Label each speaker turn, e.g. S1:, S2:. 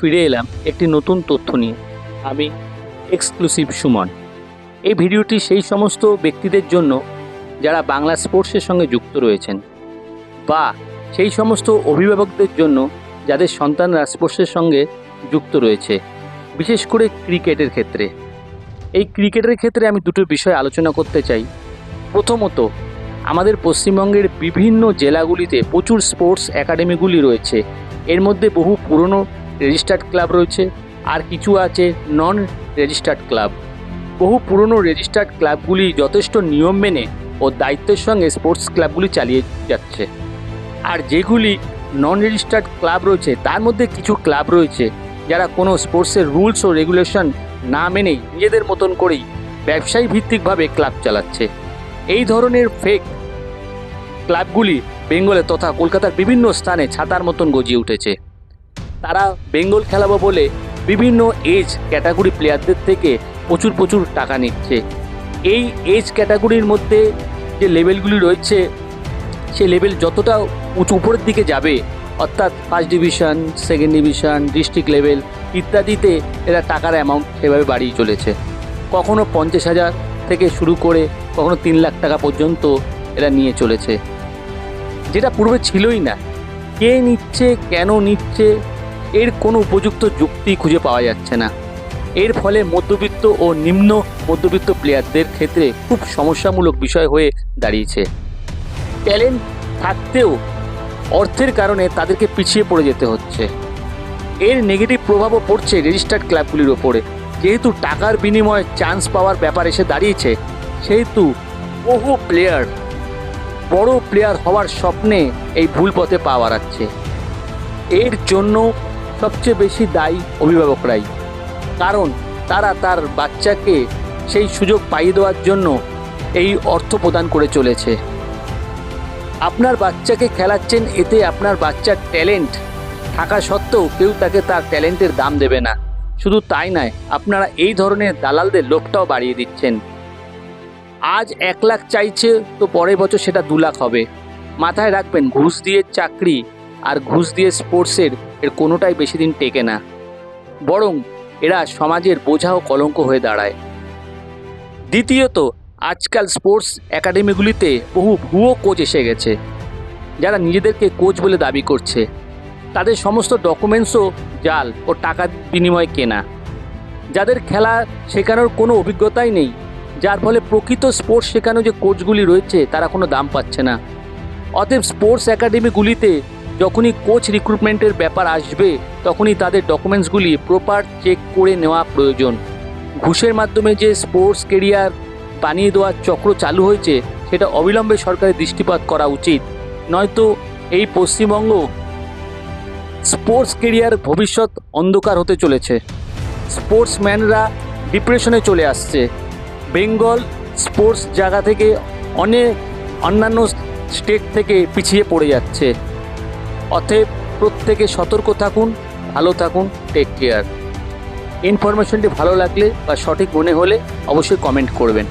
S1: ফিরে এলাম একটি নতুন তথ্য নিয়ে। আমি এক্সক্লুসিভ সুমন। এই ভিডিওটি সেই সমস্ত ব্যক্তিদের জন্য যারা বাংলা স্পোর্টসের সঙ্গে যুক্ত রয়েছেন, বা সেই সমস্ত অভিভাবকদের জন্য যাদের সন্তানরা স্পোর্টসের সঙ্গে যুক্ত রয়েছে, বিশেষ করে ক্রিকেটের ক্ষেত্রে। এই ক্রিকেটের ক্ষেত্রে আমি দুটো বিষয় আলোচনা করতে চাই। প্রথমত, আমাদের পশ্চিমবঙ্গের বিভিন্ন জেলাগুলিতে প্রচুর স্পোর্টস একাডেমিগুলি রয়েছে। এর মধ্যে বহু পুরনো রেজিস্টার্ড ক্লাব রয়েছে, আর কিছু আছে নন রেজিস্টার্ড ক্লাব। বহু পুরনো রেজিস্টার্ড ক্লাবগুলি যথেষ্ট নিয়ম মেনে ও দায়িত্বের সঙ্গে স্পোর্টস ক্লাবগুলি চালিয়ে যাচ্ছে। আর যেগুলি নন রেজিস্টার্ড ক্লাব রয়েছে, তার মধ্যে কিছু ক্লাব রয়েছে যারা কোনো স্পোর্টসের রুলস ও রেগুলেশন না মেনেই নিজেদের মতন করেই ব্যবসায়ী ভিত্তিকভাবে ক্লাব চালাচ্ছে। এই ধরনের ফেক ক্লাবগুলি বেঙ্গলে তথা কলকাতার বিভিন্ন স্থানে ছাতার মতন গজিয়ে উঠেছে। তারা বেঙ্গল খেলাবো বলে বিভিন্ন এজ ক্যাটাগরি প্লেয়ারদের থেকে প্রচুর টাকা নিচ্ছে। এই এজ ক্যাটাগরির মধ্যে যে লেভেলগুলি রয়েছে, সে লেভেল যতটা উপরের দিকে যাবে, অর্থাৎ first division, second division, district level ইত্যাদিতে এরা টাকার অ্যামাউন্ট সেভাবে বাড়িয়ে চলেছে। কখনো 50,000 থেকে শুরু করে কখনো 3 লাখ টাকা পর্যন্ত এরা নিয়ে চলেছে, যেটা পূর্বে ছিলই না। কে নিচ্ছে, কেন নিচ্ছে, এর কোনো উপযুক্ত যুক্তি খুঁজে পাওয়া যাচ্ছে না। এর ফলে মধ্যবিত্ত ও নিম্ন মধ্যবিত্ত প্লেয়ারদের ক্ষেত্রে খুব সমস্যামূলক বিষয় হয়ে দাঁড়িয়েছে। ট্যালেন্ট থাকতেও অর্থের কারণে তাদেরকে পিছিয়ে পড়ে যেতে হচ্ছে। এর নেগেটিভ প্রভাবও পড়ছে রেজিস্টার্ড ক্লাবগুলির ওপরে। যেহেতু টাকার বিনিময়ে চান্স পাওয়ার ব্যাপার এসে দাঁড়িয়েছে, সেহেতু বহু প্লেয়ার বড় প্লেয়ার হওয়ার স্বপ্নে এই ভুল পথে পা বাড়াচ্ছে। এর জন্য সবচেয়ে বেশি দায়ী অভিভাবকরাই, কারণ তারা তার বাচ্চাকে সেই সুযোগ পাইয়ে দেওয়ার জন্য এই অর্থ প্রদান করে চলেছে। আপনার বাচ্চাকে খেলাচ্ছেন, এতে আপনার বাচ্চার ট্যালেন্ট থাকা সত্ত্বেও কেউ তাকে তার ট্যালেন্টের দাম দেবে না। শুধু তাই নয়, আপনারা এই ধরনের দালালদের লোভটাও বাড়িয়ে দিচ্ছেন। আজ 1 লাখ চাইছে, তো পরের বছর সেটা 2 লাখ হবে। মাথায় রাখবেন, ঘুষ দিয়ে চাকরি আর ঘুষ দিয়ে স্পোর্টসের এর কোনোটাই বেশি দিন টেকে না, বরং এরা সমাজের বোঝা ও কলঙ্ক হয়ে দাঁড়ায়। দ্বিতীয়ত, আজকাল স্পোর্টস একাডেমিগুলিতে বহু ভুয়ো কোচ এসে গেছে, যারা নিজেদেরকে কোচ বলে দাবি করছে। তাদের সমস্ত ডকুমেন্টসও জাল ও টাকার বিনিময়ে কেনা। যাদের খেলা শেখানোর কোনো অভিজ্ঞতাই নেই, যার ফলে প্রকৃত স্পোর্টস শেখানো যে কোচগুলি রয়েছে তারা কোনো দাম পাচ্ছে না। অতএব স্পোর্টস একাডেমিগুলিতে যখনই কোচ রিক্রুটমেন্টের ব্যাপার আসবে, তখনই তাদের ডকুমেন্টসগুলি প্রপার চেক করে নেওয়া প্রয়োজন। ঘুষের মাধ্যমে যে স্পোর্টস কেরিয়ার বানিয়ে দেওয়ার চক্র চালু হয়েছে, সেটা অবিলম্বে সরকারের দৃষ্টিপাত করা উচিত। নয়তো এই পশ্চিমবঙ্গ স্পোর্টস কেরিয়ার ভবিষ্যৎ অন্ধকার হতে চলেছে। স্পোর্টসম্যানরা ডিপ্রেশনে চলে আসছে। বেঙ্গল স্পোর্টস জায়গা থেকে অন্যান্য স্টেট থেকে পিছিয়ে পড়ে যাচ্ছে। অতএব প্রত্যেকে সতর্ক থাকুন, ভালো থাকুন, টেক কেয়ার। ইনফরমেশনটি ভালো লাগলে বা সঠিক মনে হলে অবশ্যই কমেন্ট করবেন।